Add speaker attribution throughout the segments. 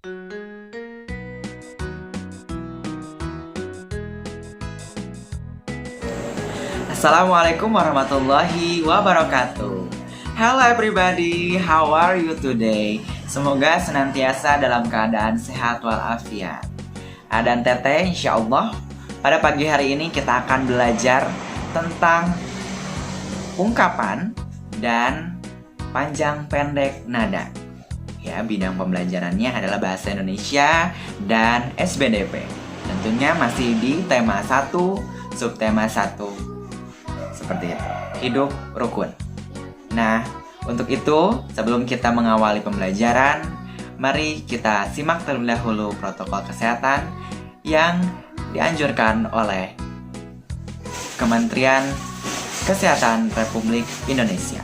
Speaker 1: Assalamualaikum warahmatullahi wabarakatuh. Hello everybody, how are you today? Semoga senantiasa dalam keadaan sehat walafiat. Dan Teteh, insya Allah pada pagi hari ini kita akan belajar tentang ungkapan dan panjang pendek nada. Ya, bidang pembelajarannya adalah bahasa Indonesia dan SBDP. Tentunya masih di tema 1, subtema 1. Seperti itu, hidup rukun. Nah, untuk itu sebelum kita mengawali pembelajaran, mari kita simak terlebih dahulu protokol kesehatan yang dianjurkan oleh Kementerian Kesehatan Republik Indonesia.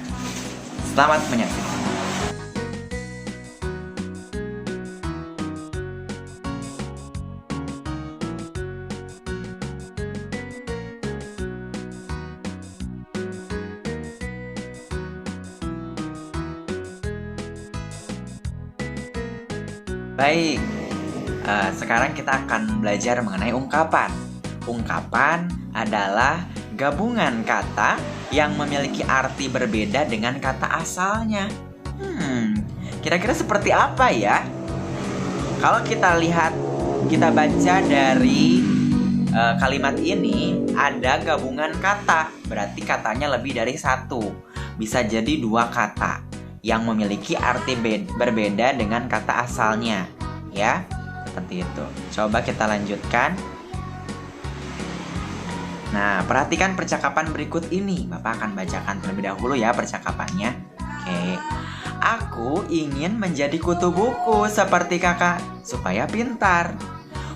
Speaker 1: Selamat menyaksikan. Baik, sekarang kita akan belajar mengenai ungkapan. Ungkapan adalah gabungan kata yang memiliki arti berbeda dengan kata asalnya. Kira-kira seperti apa ya? Kalau kita lihat, kita baca dari kalimat ini, ada gabungan kata. Berarti katanya lebih dari satu. Bisa jadi 2 kata yang memiliki arti berbeda dengan kata asalnya, ya, seperti itu. Coba kita lanjutkan. Nah, perhatikan percakapan berikut ini. Bapak akan bacakan terlebih dahulu ya percakapannya. Oke. Aku ingin menjadi kutu buku seperti kakak supaya pintar.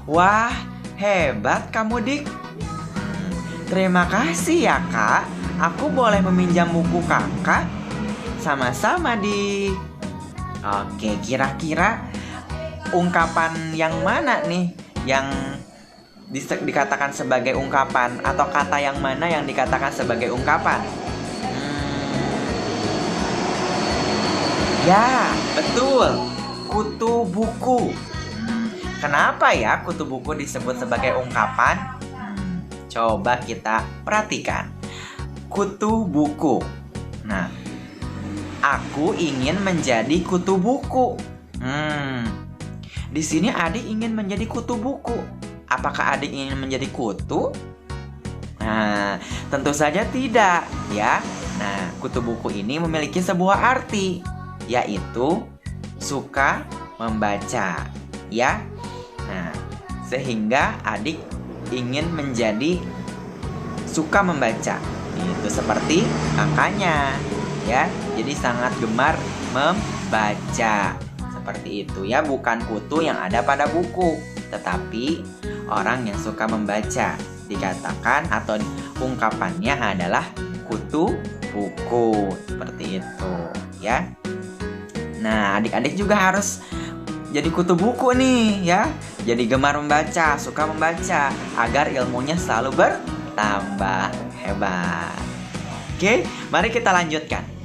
Speaker 1: Wah, hebat kamu, Dik. Terima kasih ya, Kak. Aku boleh meminjam buku kakak? Sama-sama, Dik. Oke, kira-kira ungkapan yang mana nih yang dikatakan sebagai ungkapan, atau kata yang mana yang dikatakan sebagai ungkapan? Ya, betul. Kutu buku. Kenapa ya kutu buku disebut sebagai ungkapan? Coba kita perhatikan. Kutu buku. Nah, aku ingin menjadi kutu buku. Di sini adik ingin menjadi kutu buku. Apakah adik ingin menjadi kutu? Nah, tentu saja tidak, ya. Nah, kutu buku ini memiliki sebuah arti, yaitu suka membaca, ya. Nah, sehingga adik ingin menjadi suka membaca. Itu seperti kakaknya, ya. Jadi sangat gemar membaca. Seperti itu ya, bukan kutu yang ada pada buku, tetapi orang yang suka membaca. Dikatakan atau ungkapannya adalah kutu buku. Seperti itu ya. Nah, adik-adik juga harus jadi kutu buku nih ya. Jadi gemar membaca, suka membaca, agar ilmunya selalu bertambah. Hebat. Oke, mari kita lanjutkan.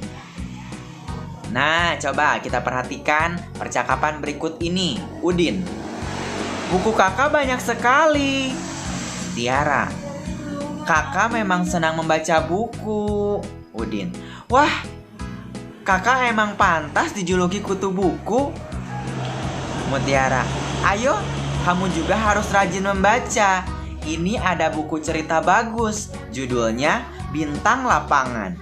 Speaker 1: Nah, coba kita perhatikan percakapan berikut ini. Udin, buku kakak banyak sekali. Tiara, kakak memang senang membaca buku. Udin, wah, kakak emang pantas dijuluki kutu buku. Mutiara, ayo, kamu juga harus rajin membaca. Ini ada buku cerita bagus, judulnya Bintang Lapangan.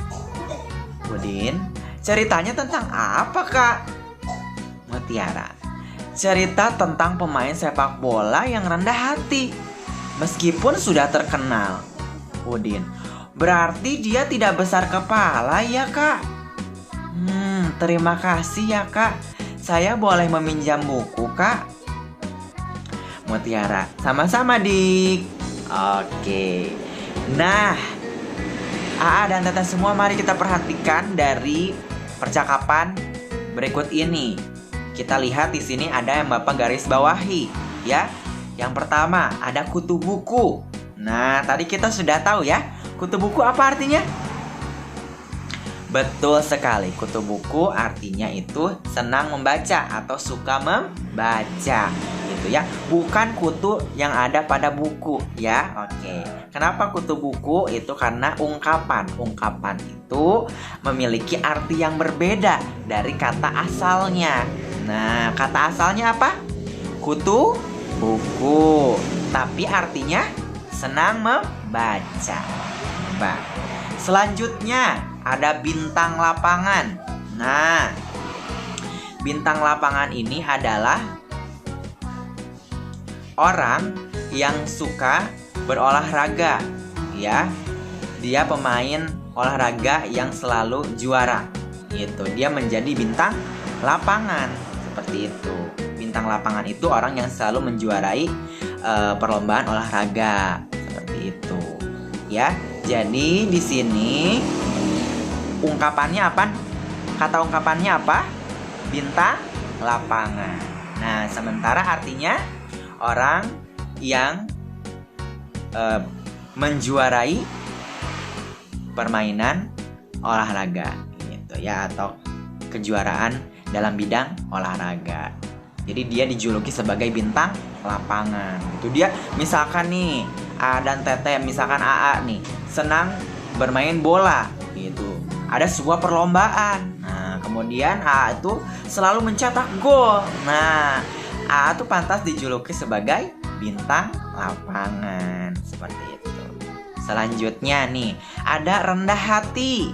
Speaker 1: Udin, ceritanya tentang apa, Kak? Mutiara, cerita tentang pemain sepak bola yang rendah hati, meskipun sudah terkenal. Udin, berarti dia tidak besar kepala ya, Kak? Terima kasih ya, Kak. Saya boleh meminjam buku, Kak? Mutiara, sama-sama, Dik. Oke. Nah, AA dan Teteh semua, mari kita perhatikan dari percakapan berikut ini. Kita lihat di sini ada yang Bapak garis bawahi, ya. Yang pertama, ada kutu buku. Nah, tadi kita sudah tahu ya, kutu buku apa artinya? Betul sekali, kutu buku artinya itu senang membaca atau suka membaca gitu ya. Bukan kutu yang ada pada buku ya. Oke. Kenapa kutu buku? Itu karena ungkapan. Ungkapan itu memiliki arti yang berbeda dari kata asalnya. Nah, kata asalnya apa? Kutu buku. Tapi artinya senang membaca. Selanjutnya ada bintang lapangan. Nah, bintang lapangan ini adalah orang yang suka berolahraga, ya. Dia pemain olahraga yang selalu juara. Gitu. Dia menjadi bintang lapangan seperti itu. Bintang lapangan itu orang yang selalu menjuarai perlombaan olahraga seperti itu. Ya. Jadi di sini ungkapannya apa? Kata ungkapannya apa? Bintang lapangan. Nah, sementara artinya orang yang menjuarai permainan olahraga gitu ya, atau kejuaraan dalam bidang olahraga. Jadi dia dijuluki sebagai bintang lapangan. Itu dia misalkan nih A dan Tete, misalkan AA nih senang bermain bola gitu. Ada sebuah perlombaan. Nah, kemudian AA itu selalu mencetak gol. Nah, AA tuh pantas dijuluki sebagai bintang lapangan. Seperti itu. Selanjutnya nih, ada rendah hati.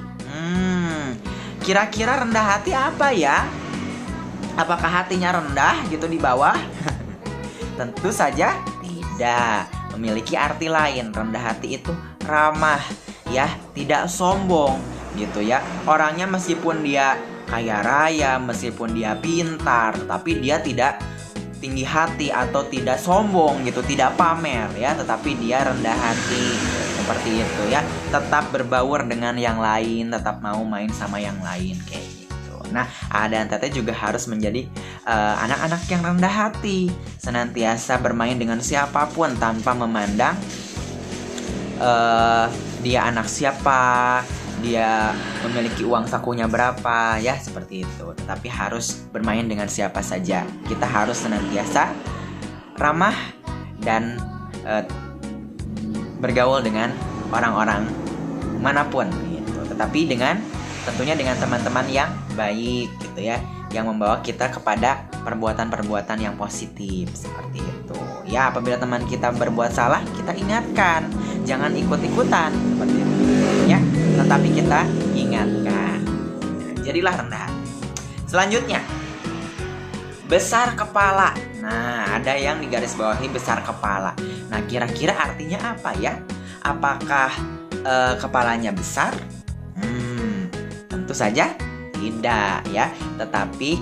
Speaker 1: Kira-kira rendah hati apa ya? Apakah hatinya rendah gitu di bawah? Tentu saja tidak. Memiliki arti lain. Rendah hati itu ramah, ya, tidak sombong gitu ya. Orangnya meskipun dia kaya raya, meskipun dia pintar, tapi dia tidak tinggi hati atau tidak sombong gitu, tidak pamer ya, tetapi dia rendah hati seperti itu ya. Tetap berbaur dengan yang lain, tetap mau main sama yang lain kayak gitu. Nah, Ada dan Tete juga harus menjadi anak-anak yang rendah hati, senantiasa bermain dengan siapapun tanpa memandang dia anak siapa, dia memiliki uang sakunya berapa ya, seperti itu. Tetapi harus bermain dengan siapa saja. Kita harus senantiasa ramah dan bergaul dengan orang-orang manapun gitu. Tetapi tentunya dengan teman-teman yang baik gitu ya, yang membawa kita kepada perbuatan-perbuatan yang positif seperti itu. Ya, apabila teman kita berbuat salah, kita ingatkan, jangan ikut-ikutan seperti itu ya, tetapi kita ingatkan. Jadilah rendah hati. Selanjutnya, besar kepala. Nah, ada yang di garis bawahi besar kepala. Nah, kira-kira artinya apa ya? Apakah kepalanya besar? Tentu saja tidak ya. Tetapi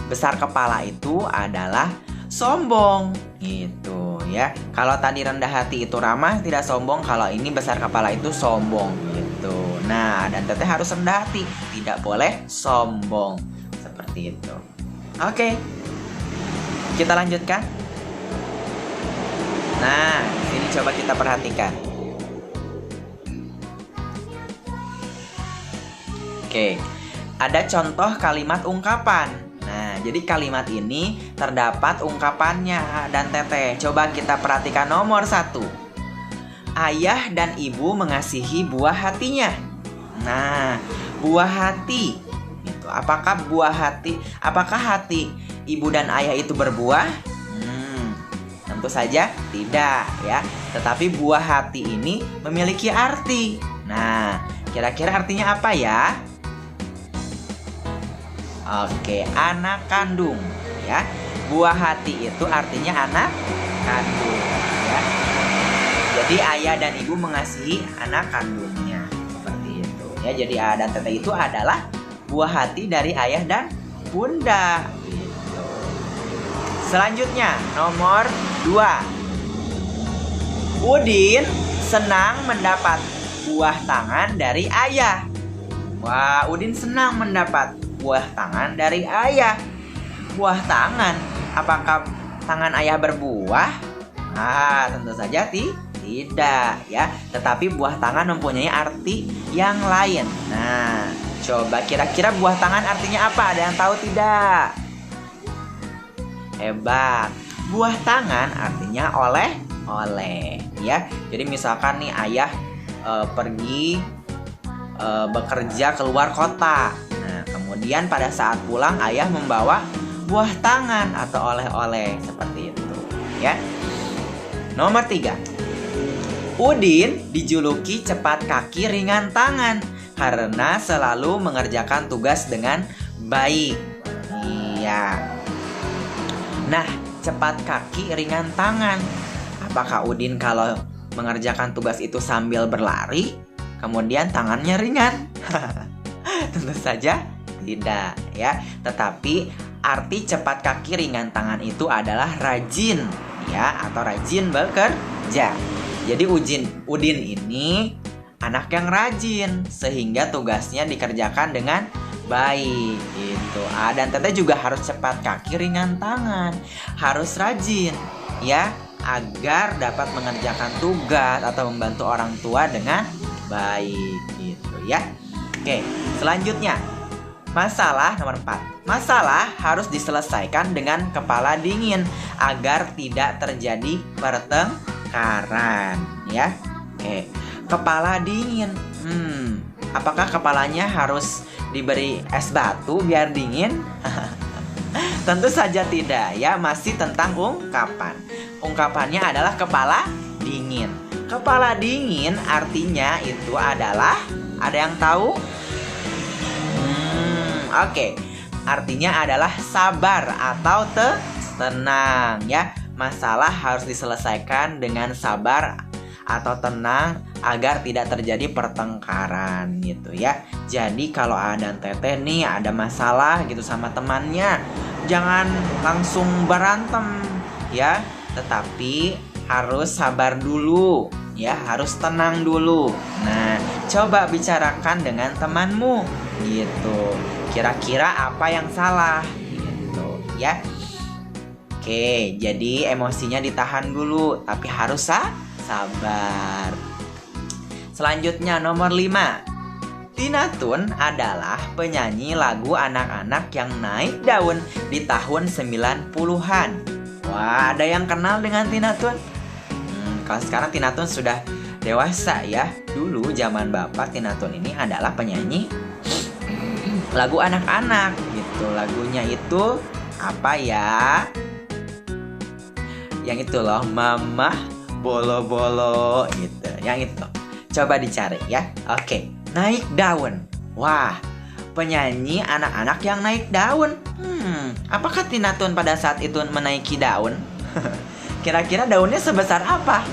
Speaker 1: besar kepala itu adalah sombong gitu ya. Kalau tadi rendah hati itu ramah, tidak sombong. Kalau ini besar kepala itu sombong gitu. Nah, dan Tete harus rendah hati, tidak boleh sombong seperti itu. Oke, kita lanjutkan. Nah, ini coba kita perhatikan. Oke, ada contoh kalimat ungkapan. Nah, jadi kalimat ini terdapat ungkapannya dan Tete. Coba kita perhatikan nomor 1. Ayah dan ibu mengasihi buah hatinya. Nah, buah hati itu. Apakah hati ibu dan ayah itu berbuah? Tentu saja tidak ya. Tetapi buah hati ini memiliki arti. Nah, kira-kira artinya apa ya? Oke, anak kandung ya. Buah hati itu artinya anak kandung ya. Jadi ayah dan ibu mengasihi anak kandungnya seperti itu ya. Jadi A dan Tete itu adalah buah hati dari ayah dan bunda gitu. Selanjutnya nomor 2. Udin senang mendapat buah tangan dari ayah. Wah, Udin senang mendapat buah tangan dari ayah. Buah tangan, apakah tangan ayah berbuah? Tentu saja tidak ya. Tetapi buah tangan mempunyai arti yang lain. Nah, Coba kira-kira buah tangan artinya apa? Ada yang tahu tidak? Hebat. Buah tangan artinya oleh-oleh, ya. Jadi misalkan nih ayah pergi bekerja keluar kota. Nah, kemudian pada saat pulang ayah membawa buah tangan atau oleh-oleh seperti itu, ya. Nomor 3. Udin dijuluki cepat kaki ringan tangan karena selalu mengerjakan tugas dengan baik. Iya. Nah, cepat kaki ringan tangan. Apakah Udin kalau mengerjakan tugas itu sambil berlari, kemudian tangannya ringan? Tentu saja tidak, ya. Tetapi arti cepat kaki ringan tangan itu adalah rajin, ya, atau rajin bekerja. Jadi Udin ini anak yang rajin sehingga tugasnya dikerjakan dengan baik gitu. Dan Teteh juga harus cepat kaki ringan tangan, harus rajin, ya, agar dapat mengerjakan tugas atau membantu orang tua dengan baik gitu, ya. Oke, selanjutnya masalah nomor 4. Masalah harus diselesaikan dengan kepala dingin agar tidak terjadi pertengkaran, ya. Oke, kepala dingin. Apakah kepalanya harus diberi es batu biar dingin? Tentu saja tidak, ya. Masih tentang ungkapan. Ungkapannya adalah kepala dingin. Kepala dingin artinya itu adalah, ada yang tahu? Oke. Artinya adalah sabar atau tenang, ya. Masalah harus diselesaikan dengan sabar atau tenang agar tidak terjadi pertengkaran gitu, ya. Jadi kalau Adan Teteh nih ada masalah gitu sama temannya, jangan langsung berantem, ya. Tetapi harus sabar dulu, ya, harus tenang dulu. Nah, coba bicarakan dengan temanmu gitu. Kira-kira apa yang salah gitu, ya. Oke, jadi emosinya ditahan dulu, tapi harus sabar. Selanjutnya nomor 5. Tina Tun adalah penyanyi lagu anak-anak yang naik daun di tahun 90-an. Wah, ada yang kenal dengan Tina Tun? Kalau sekarang Tina Tun sudah dewasa, ya. Dulu zaman Bapak, Tina Tun ini adalah penyanyi lagu anak-anak gitu. Lagunya itu apa ya? Yang itu loh, Mama Bolo-bolo gitu. Yang itu. Coba dicari, ya. Oke, naik daun. Wah, penyanyi anak-anak yang naik daun. Apakah Tina Tun pada saat itu menaiki daun? Kira-kira daunnya sebesar apa?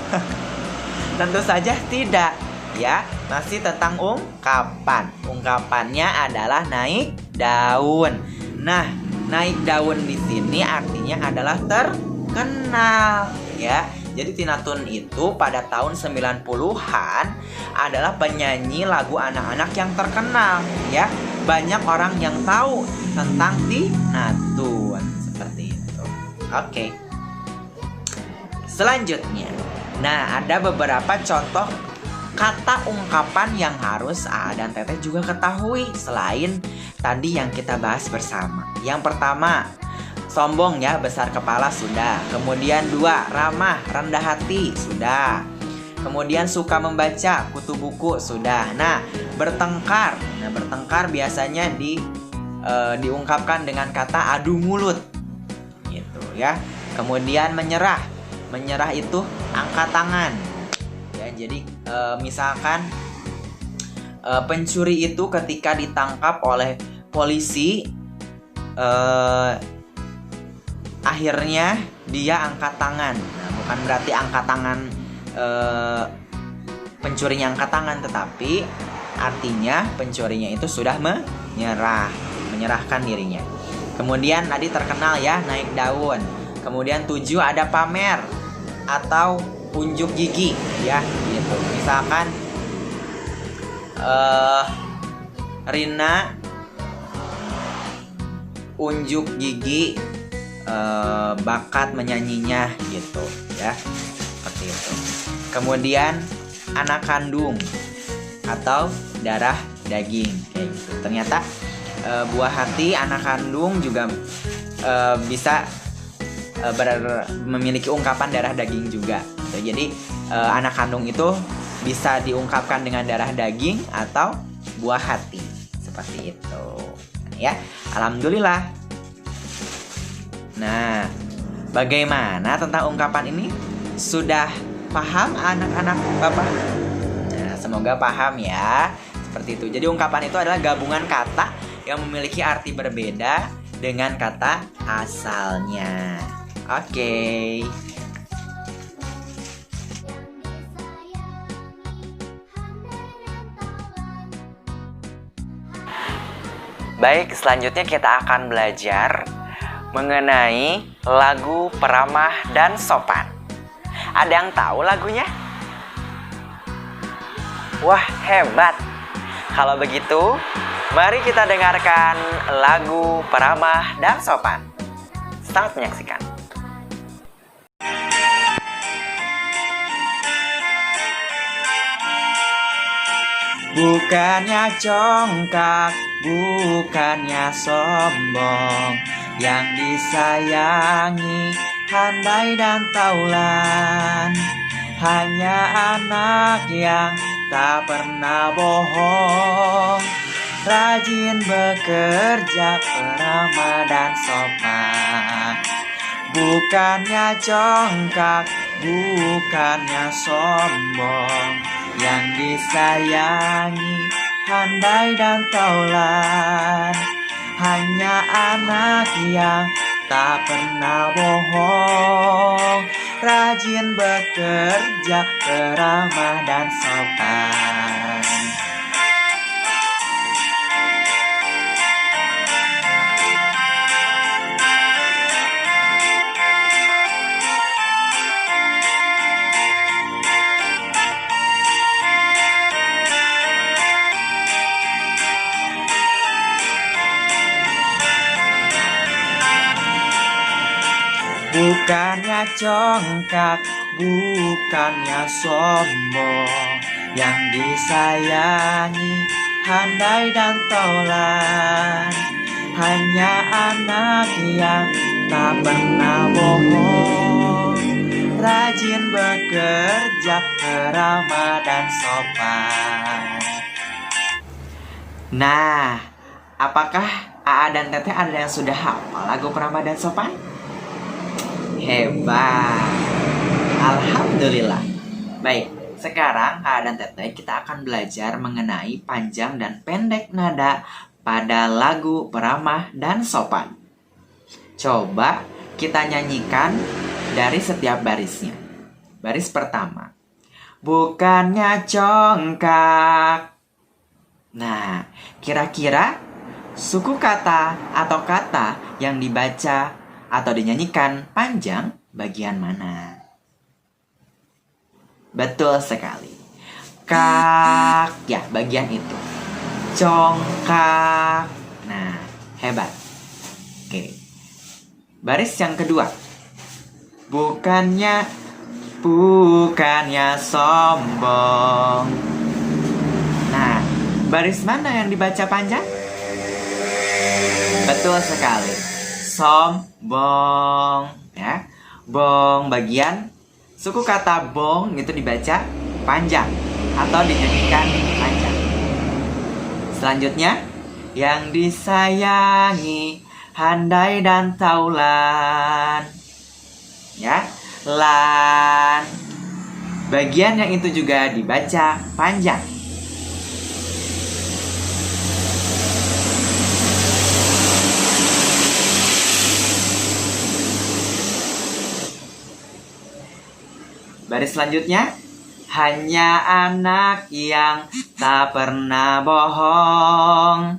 Speaker 1: Tentu saja tidak, ya. Masih tentang ungkapan. Ungkapannya adalah naik daun. Nah, naik daun di sini artinya adalah terkenal, ya. Jadi Tina Tun itu pada tahun 90-an adalah penyanyi lagu anak-anak yang terkenal, ya. Banyak orang yang tahu tentang Tina Tun. Seperti itu. Oke. Selanjutnya, nah, ada beberapa contoh kata ungkapan yang harus dan Teteh juga ketahui selain tadi yang kita bahas bersama. Yang pertama, sombong, ya, besar kepala, sudah. Kemudian 2, ramah, rendah hati, sudah. Kemudian suka membaca, kutu buku, sudah. Nah, bertengkar. Nah, bertengkar biasanya diungkapkan dengan kata adu mulut. Gitu, ya. Kemudian menyerah. Menyerah itu angkat tangan. Ya, jadi misalkan pencuri itu ketika ditangkap oleh polisi, akhirnya dia angkat tangan. Nah, bukan berarti angkat tangan pencurinya angkat tangan, tetapi artinya pencurinya itu sudah menyerahkan dirinya. Kemudian tadi terkenal, ya, naik daun. Kemudian 7 ada pamer atau unjuk gigi, ya, gitu. Misalkan Rina unjuk gigi bakat menyanyinya gitu, ya. Seperti itu. Kemudian anak kandung atau darah daging kayak gitu. Ternyata buah hati anak kandung juga bisa memiliki ungkapan darah daging juga. Jadi anak kandung itu bisa diungkapkan dengan darah daging atau buah hati seperti itu ya. Alhamdulillah. Nah, bagaimana tentang ungkapan ini? Sudah paham anak-anak Bapak? Nah, semoga paham ya. Seperti itu. Jadi ungkapan itu adalah gabungan kata yang memiliki arti berbeda dengan kata asalnya. Oke. Baik, selanjutnya kita akan belajar mengenai lagu peramah dan sopan. Ada yang tahu lagunya? Wah, hebat! Kalau begitu, mari kita dengarkan lagu peramah dan sopan. Selamat menyaksikan. Bukannya congkak, bukannya sombong, yang disayangi handai dan taulan, hanya anak yang tak pernah bohong, rajin bekerja, peramah dan sopan. Bukannya congkak, bukannya sombong, yang disayangi handai dan taulan, hanya anak yang tak pernah bohong, rajin bekerja, peramah dan sopan. Bukannya congkak, bukannya sombong, yang disayangi handai dan taulan, hanya anak yang tak pernah bohong, rajin bekerja, peramah dan sopan. Nah, apakah Aa dan Teteh ada yang sudah hafal lagu peramah dan sopan? Hebat. Alhamdulillah. Baik, sekarang Aa dan Teteh kita akan belajar mengenai panjang dan pendek nada pada lagu peramah dan sopan. Coba kita nyanyikan dari setiap barisnya. Baris pertama, bukannya congkak. Nah, kira-kira suku kata atau kata yang dibaca atau dinyanyikan panjang bagian mana? Betul sekali. Kak, ya bagian itu. Congkak. Nah, hebat. Oke. Baris yang kedua. Bukannya sombong. Nah, baris mana yang dibaca panjang? Betul sekali. Sombong, ya. Bong bagian suku kata bong itu dibaca panjang atau dinyanyikan panjang. Selanjutnya, yang disayangi handai dan taulan, ya. Lan bagian yang itu juga dibaca panjang. Baris selanjutnya, hanya anak yang tak pernah bohong.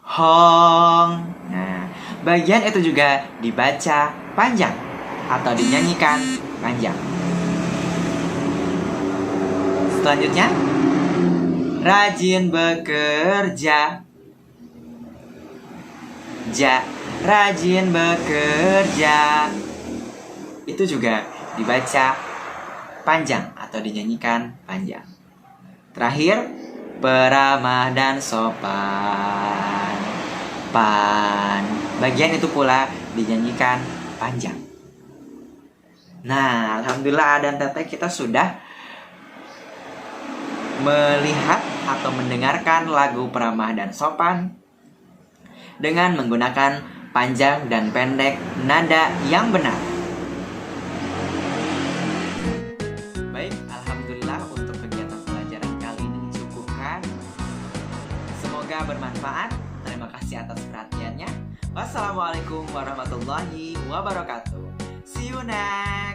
Speaker 1: Hong. Nah, bagian itu juga dibaca panjang atau dinyanyikan panjang. Selanjutnya, rajin bekerja. Rajin bekerja. Itu juga dibaca panjang atau dinyanyikan panjang. Terakhir, peramah dan sopan. Pan. Bagian itu pula dinyanyikan panjang. Nah, alhamdulillah dan Teteh kita sudah melihat atau mendengarkan lagu peramah dan sopan dengan menggunakan panjang dan pendek nada yang benar. Baik, alhamdulillah untuk kegiatan pelajaran kali ini dicukupkan. Semoga bermanfaat. Terima kasih atas perhatiannya. Wassalamualaikum warahmatullahi wabarakatuh. See you next.